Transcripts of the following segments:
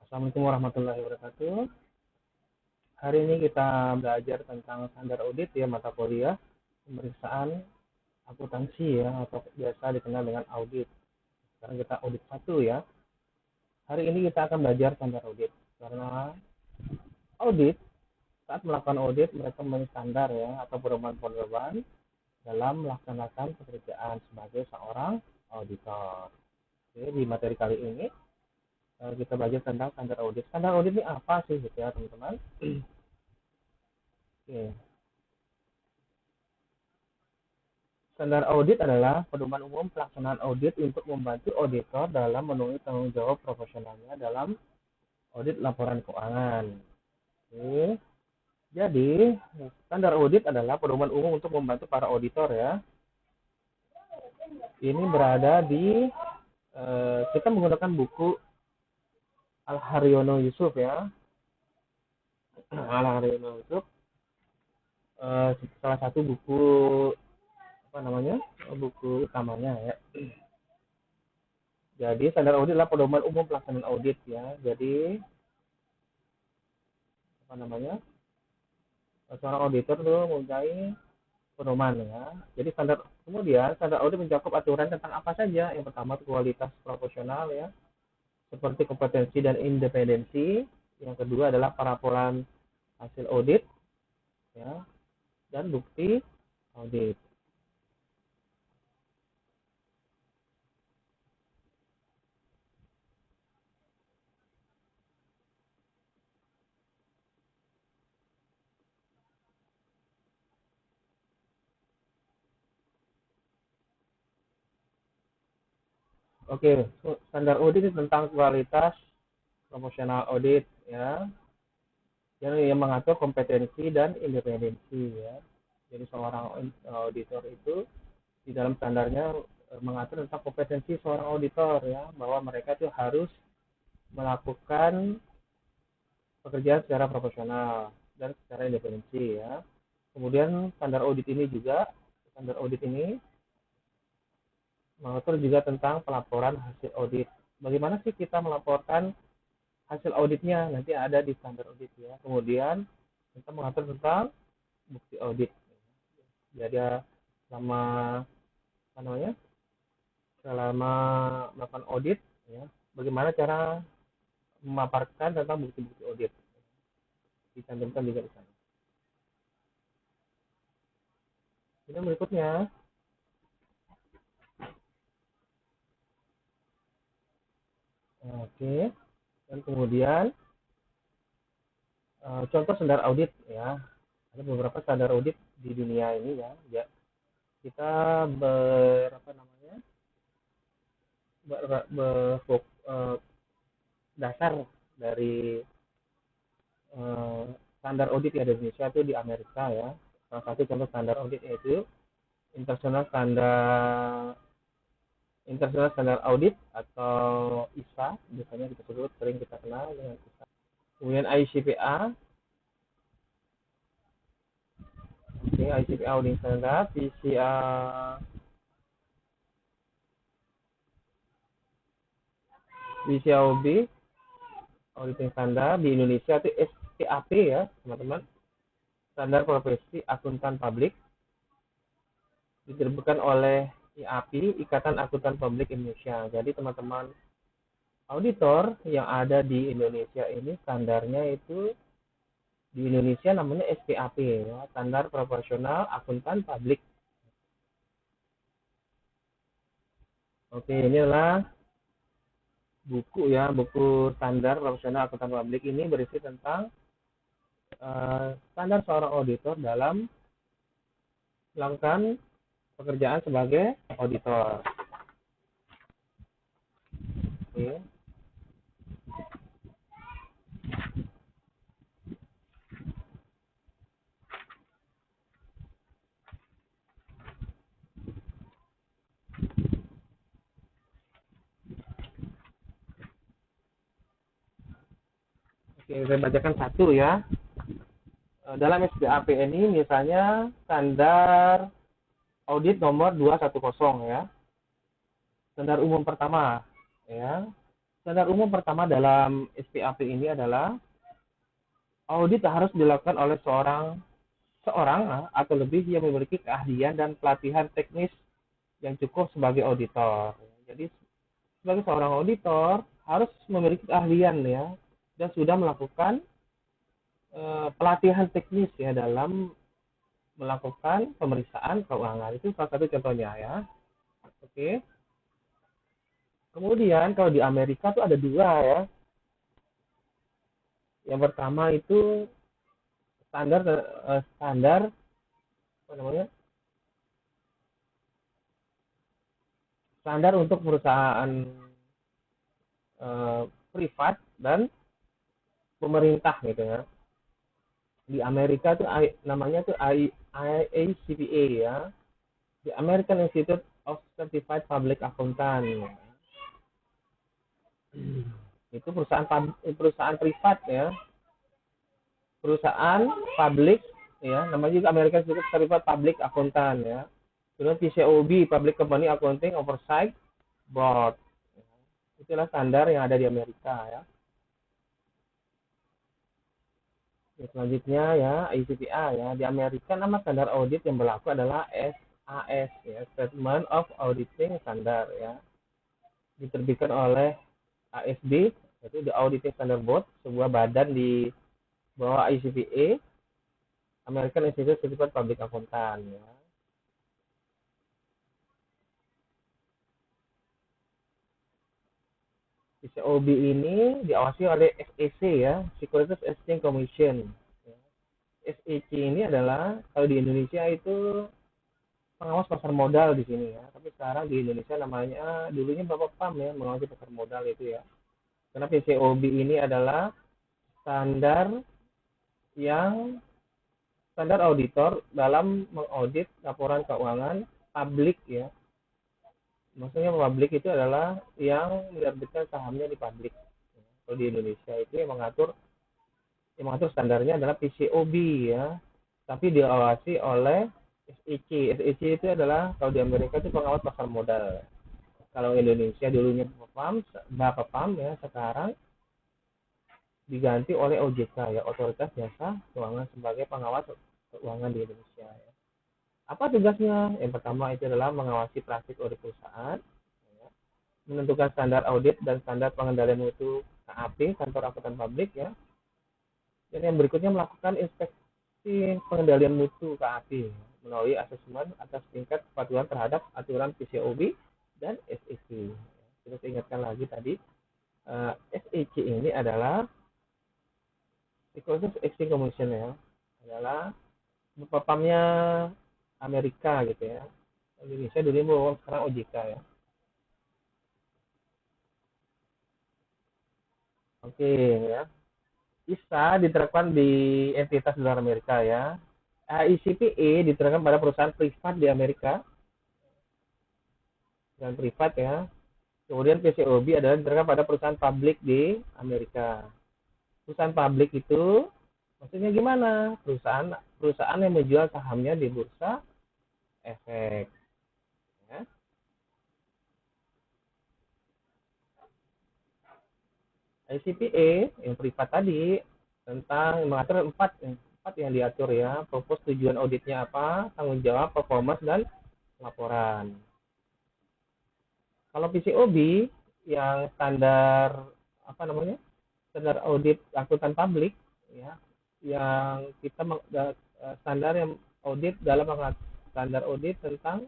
Assalamualaikum warahmatullahi wabarakatuh. Hari ini kita belajar tentang standar audit ya, mata kuliah pemeriksaan akuntansi ya, atau biasa dikenal dengan audit. Sekarang kita audit 1 ya. Hari ini kita akan belajar standar audit. Karena audit, saat melakukan audit mereka memiliki standar ya, atau pedoman-pedoman dalam melaksanakan pekerjaan sebagai seorang auditor. Oke, di materi kali ini kita belajar tentang standar audit. Standar audit ini apa sih gitu ya teman-teman? Oke. Standar audit adalah pedoman umum pelaksanaan audit untuk membantu auditor dalam memenuhi tanggung jawab profesionalnya dalam audit laporan keuangan. Oke. Jadi, standar audit adalah pedoman umum untuk membantu para auditor ya. Ini berada di kita menggunakan buku Al Haryono Yusuf ya. Al Haryono Yusuf salah satu buku apa namanya? Buku utamanya ya. Jadi standar audit adalah pedoman umum pelaksanaan audit ya. Jadi apa namanya? Seorang auditor tuh mempunyai pedoman ya. Jadi kemudian standar audit mencakup aturan tentang apa saja. Yang pertama kualitas profesional ya, seperti kompetensi dan independensi. Yang kedua adalah pelaporan hasil audit ya, dan bukti audit. Oke, standar audit itu tentang kualitas profesional audit ya, yang mengatur kompetensi dan independensi ya. Jadi seorang auditor itu di dalam standarnya mengatur tentang kompetensi seorang auditor ya, bahwa mereka itu harus melakukan pekerjaan secara profesional dan secara independensi ya. Kemudian standar audit ini mengatur juga tentang pelaporan hasil audit. Bagaimana sih kita melaporkan hasil auditnya? Nanti ada di standar audit ya. Kemudian kita mengatur tentang bukti audit. Jadi selama apa namanya? Selama melakukan audit ya, bagaimana cara memaparkan tentang bukti-bukti audit. Dicantumkan juga di sana. Ini berikutnya. Oke. Dan kemudian contoh standar audit ya. Ada beberapa standar audit di dunia ini ya. Ya, kita apa namanya? Dasar dari standar audit yang ada di Indonesia itu di Amerika ya. Salah satu contoh standar audit yaitu International Standard Audit atau ISA, biasanya kita sebut, sering kita kenal dengan ISA. Kemudian ICPA, oke, ICPA Auditing Standard, BCAOB Auditing Standard, di Indonesia itu SPAP ya teman-teman, Standar Profesi Akuntan Publik, diterbitkan oleh IAPI, Ikatan Akuntan Publik Indonesia. Jadi teman-teman auditor yang ada di Indonesia ini standarnya itu di Indonesia namanya SPAP ya, Standar Profesional Akuntan Publik. Oke, ini adalah buku ya, buku Standar Profesional Akuntan Publik. Ini berisi tentang standar seorang auditor dalam melakukan pekerjaan sebagai auditor. Oke. Oke, saya bacakan satu ya. Dalam SPAP ini misalnya standar audit nomor 210 ya. Standar umum pertama ya. Standar umum pertama dalam SPAP ini adalah audit harus dilakukan oleh seorang seorang atau lebih yang memiliki keahlian dan pelatihan teknis yang cukup sebagai auditor. Jadi sebagai seorang auditor harus memiliki keahlian ya dan sudah melakukan pelatihan teknis ya dalam melakukan pemeriksaan keuangan. Itu salah satu contohnya ya. Oke. Kemudian kalau di Amerika tuh ada dua ya. Yang pertama itu standar standar apa namanya? Standar untuk perusahaan privat dan pemerintah gitu ya. Di Amerika tuh namanya tuh IACPA ya. The American Institute of Certified Public Accountant. Itu perusahaan privat ya. Perusahaan publik ya, namanya juga American Institute of Certified Public Accountant ya. Kemudian PCOB, Public Company Accounting Oversight Board. Itulah standar yang ada di Amerika ya. Selanjutnya ya, ICPA ya. Di Amerika nama standar audit yang berlaku adalah SAS ya, Statement of Auditing Standard ya. Diterbitkan oleh ASB, yaitu The Auditing Standard Board, sebuah badan di bawah ICPA, American Institute of Certified Public Accountant ya. PCOB ini diawasi oleh SEC ya, Securities Exchange Commission. SEC ini adalah kalau di Indonesia itu pengawas pasar modal di sini ya. Tapi sekarang di Indonesia namanya dulunya Bapepam ya, mengawasi pasar modal itu ya. Karena PCOB ini adalah standar yang standar auditor dalam mengaudit laporan keuangan publik ya. Maksudnya publik itu adalah yang menerbitkan sahamnya di publik. Kalau di Indonesia itu yang mengatur standarnya adalah PCOB ya. Tapi diawasi oleh SEC. SEC itu adalah kalau di Amerika itu pengawas pasar modal. Kalau Indonesia dulunya Bapepam ya, sekarang diganti oleh OJK ya, Otoritas Jasa Keuangan sebagai pengawas keuangan di Indonesia ya. Apa tugasnya? Yang pertama itu adalah mengawasi praktik audit perusahaan, ya, menentukan standar audit dan standar pengendalian mutu KAP, kantor akuntan publik ya. Dan yang berikutnya melakukan inspeksi pengendalian mutu KAP melalui asesmen atas tingkat kepatuhan terhadap aturan PCOB dan SEC. Kita ingatkan lagi tadi, SEC ini adalah Securities Exchange Commission ya, adalah bapaknya Amerika gitu ya. Indonesia dulu mau sekarang OJK ya. Oke ya. ISA diterapkan di entitas di luar Amerika ya. ICPA diterapkan pada perusahaan privat di Amerika dan privat ya. Kemudian PCOB adalah diterapkan pada perusahaan publik di Amerika. Perusahaan publik itu maksudnya gimana? Perusahaan yang menjual sahamnya di bursa efek. Ya. ICPA yang privat tadi tentang mengatur empat yang diatur ya, fokus tujuan auditnya apa, tanggung jawab, performance dan laporan. Kalau PCOB yang standar apa namanya, standar audit akuntan publik ya, yang kita standar yang audit dalam standar audit tentang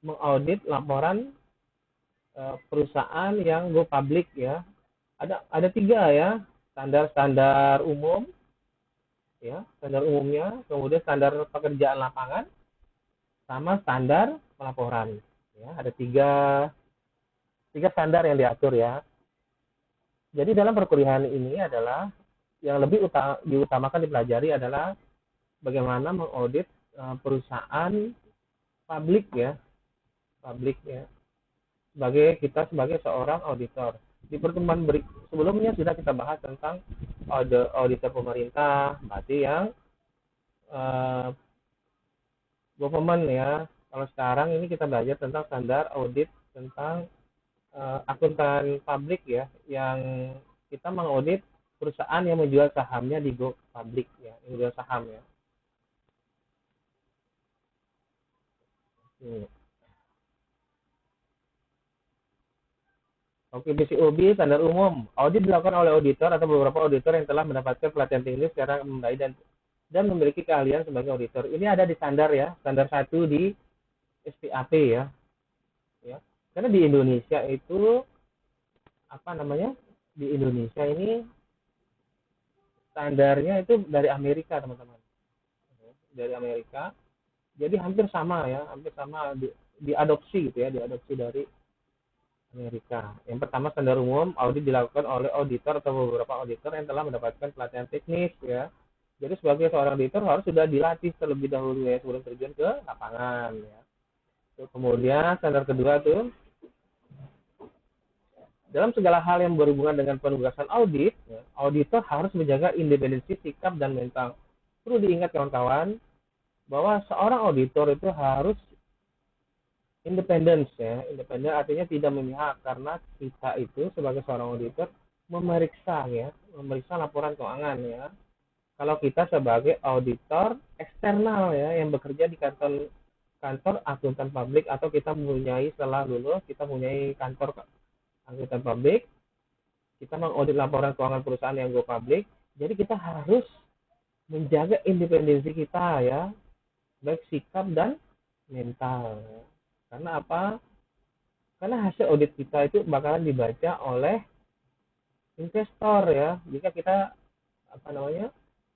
mengaudit laporan perusahaan yang go public ya. Ada tiga ya, standar umum ya, standar umumnya, kemudian standar pekerjaan lapangan sama standar pelaporan ya. Ada tiga standar yang diatur ya. Jadi dalam perkuliahan ini adalah yang lebih diutamakan dipelajari adalah bagaimana mengaudit perusahaan publik ya, sebagai seorang auditor. Di pertemuan sebelumnya sudah kita bahas tentang auditor pemerintah, berarti yang government ya. Kalau sekarang ini kita belajar tentang standar audit tentang akuntan publik ya, yang kita mengaudit perusahaan yang menjual sahamnya di Go Public ya, yang menjual saham ya. Hmm. Oke, BCOB standar umum. Audit dilakukan oleh auditor atau beberapa auditor yang telah mendapatkan pelatihan teknis secara memadai dan memiliki keahlian sebagai auditor. Ini ada di standar ya, standar 1 di SPAP ya. Ya. Karena di Indonesia itu apa namanya? Di Indonesia ini standarnya itu dari Amerika, teman-teman. Dari Amerika. Jadi hampir sama ya, hampir sama diadopsi gitu ya, diadopsi dari Amerika. Yang pertama standar umum, audit dilakukan oleh auditor atau beberapa auditor yang telah mendapatkan pelatihan teknis ya. Jadi sebagai seorang auditor harus sudah dilatih terlebih dahulu ya sebelum terjun ke lapangan ya. Kemudian standar kedua tuh, dalam segala hal yang berhubungan dengan penugasan audit, ya, auditor harus menjaga independensi sikap dan mental. Perlu diingat kawan-kawan bahwa seorang auditor itu harus independen ya. Independen artinya tidak memihak, karena kita itu sebagai seorang auditor memeriksa ya, memeriksa laporan keuangan ya. Kalau kita sebagai auditor eksternal ya, yang bekerja di kantor kantor akuntan publik, atau kita mempunyai setelah lulus kita mempunyai kantor akuntan publik, kita mengaudit laporan keuangan perusahaan yang go public. Jadi kita harus menjaga independensi kita ya, baik sikap dan mental. Karena apa? Karena hasil audit kita itu bakalan dibaca oleh investor ya. Jika kita apa namanya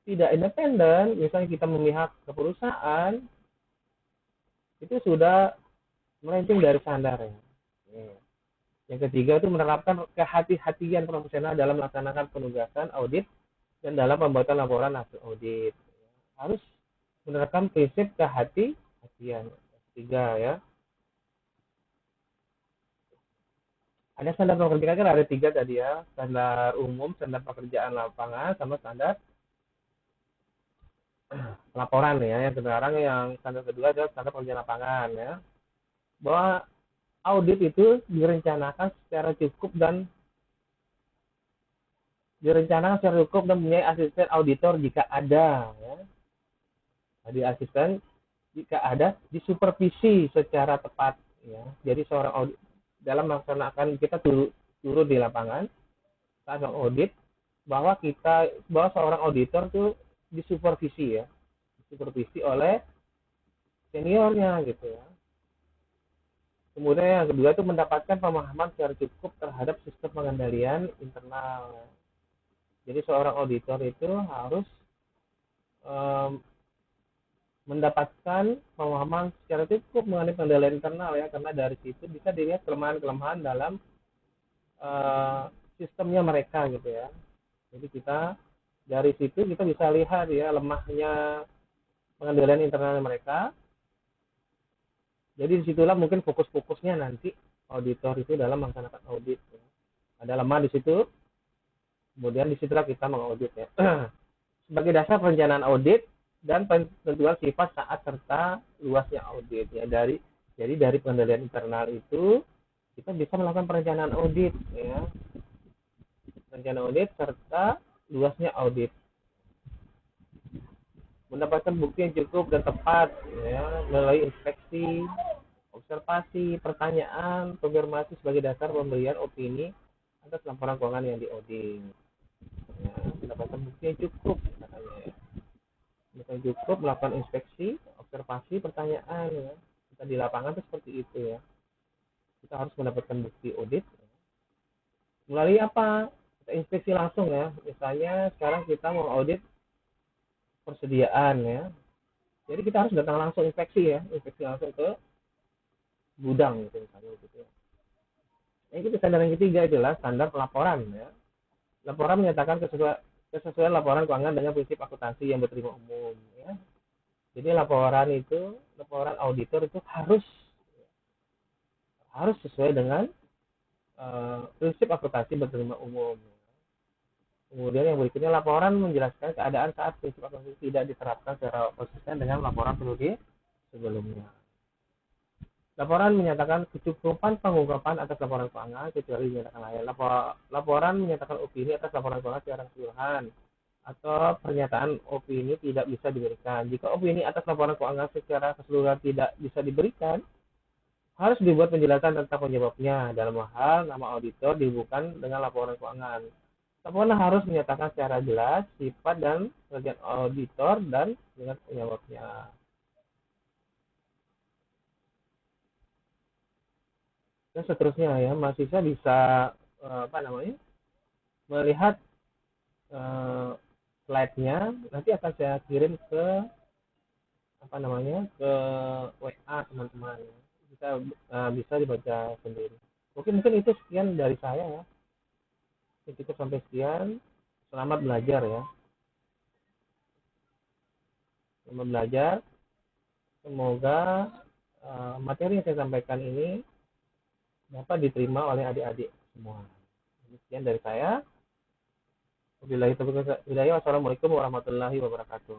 tidak independen, misalnya kita memihak ke perusahaan, itu sudah melenceng dari standar ya. Yang ketiga itu menerapkan kehati-hatian profesional dalam melaksanakan penugasan audit dan dalam pembuatan laporan hasil audit. Harus menerapkan prinsip kehati-hatian. Tiga ya. Ada standar pekerjaan kan ada tiga tadi ya, standar umum, standar pekerjaan lapangan, sama standar laporan ya. Yang sekarang yang standar kedua adalah standar pekerjaan lapangan ya. Bahwa audit itu direncanakan secara cukup dan mempunyai asisten auditor jika ada ya. Jadi asisten jika ada disupervisi secara tepat ya. Jadi seorang audit dalam melaksanakan, kita turun di lapangan saat audit, bahwa seorang auditor tuh disupervisi ya, disupervisi oleh seniornya gitu ya. Kemudian yang kedua itu mendapatkan pemahaman secara cukup terhadap sistem pengendalian internal. Jadi seorang auditor itu harus mendapatkan pemahaman secara cukup mengenai pengendalian internal ya, karena dari situ bisa dilihat kelemahan-kelemahan dalam sistemnya mereka gitu ya. Jadi kita dari situ kita bisa lihat ya lemahnya pengendalian internal mereka. Jadi disitulah mungkin fokus-fokusnya nanti auditor itu dalam melaksanakan audit ya. Ada lemah di situ, kemudian disitulah kita mengaudit ya. Sebagai dasar perencanaan audit dan penentuan sifat saat serta luasnya audit ya. Jadi dari pengendalian internal itu kita bisa melakukan perencanaan audit ya. Perencanaan audit serta luasnya audit. Mendapatkan bukti yang cukup dan tepat ya, melalui inspeksi, observasi, pertanyaan, konfirmasi sebagai dasar pemberian opini atas laporan keuangan yang diaudit. Ya, mendapatkan bukti yang cukup katanya ya. Bukan cukup melakukan inspeksi, observasi, pertanyaan ya. Kita di lapangan itu seperti itu ya. Kita harus mendapatkan bukti audit. Melalui apa? Kita inspeksi langsung ya. Misalnya sekarang kita mau audit persediaan ya. Jadi kita harus datang langsung inspeksi ya, inspeksi langsung ke gudang gitu misalnya gitu ya. Itu standar yang ketiga adalah standar pelaporan ya. Laporan menyatakan kesesuaian laporan keuangan dengan prinsip akuntansi yang berterima umum ya. Jadi laporan auditor itu harus sesuai dengan prinsip akuntansi berterima umum. Kemudian yang berikutnya, laporan menjelaskan keadaan saat prinsip akuntansi tidak diterapkan secara konsisten dengan laporan periode sebelumnya. Laporan menyatakan kecukupan pengungkapan atas laporan keuangan kecuali dinyatakan lain. Laporan menyatakan opini atas laporan keuangan secara keseluruhan atau pernyataan opini tidak bisa diberikan. Jika opini atas laporan keuangan secara keseluruhan tidak bisa diberikan, harus dibuat penjelasan tentang penyebabnya. Dalam hal nama auditor dihubungkan dengan laporan keuangan. Laporan harus menyatakan secara jelas sifat dan kerjaan auditor dan dengan penyebabnya. Dan seterusnya ya, mahasiswa bisa melihat slide-nya. Nanti akan saya kirim ke ke WA teman-teman. Bisa dibaca sendiri. Mungkin itu sekian dari saya ya. Cukup sampai sekian. Selamat belajar ya. Selamat belajar. Semoga materi yang saya sampaikan ini dapat diterima oleh adik-adik semua. Sekian dari saya. Wabillahi taufiq wal hidayah. Wassalamualaikum warahmatullahi wabarakatuh.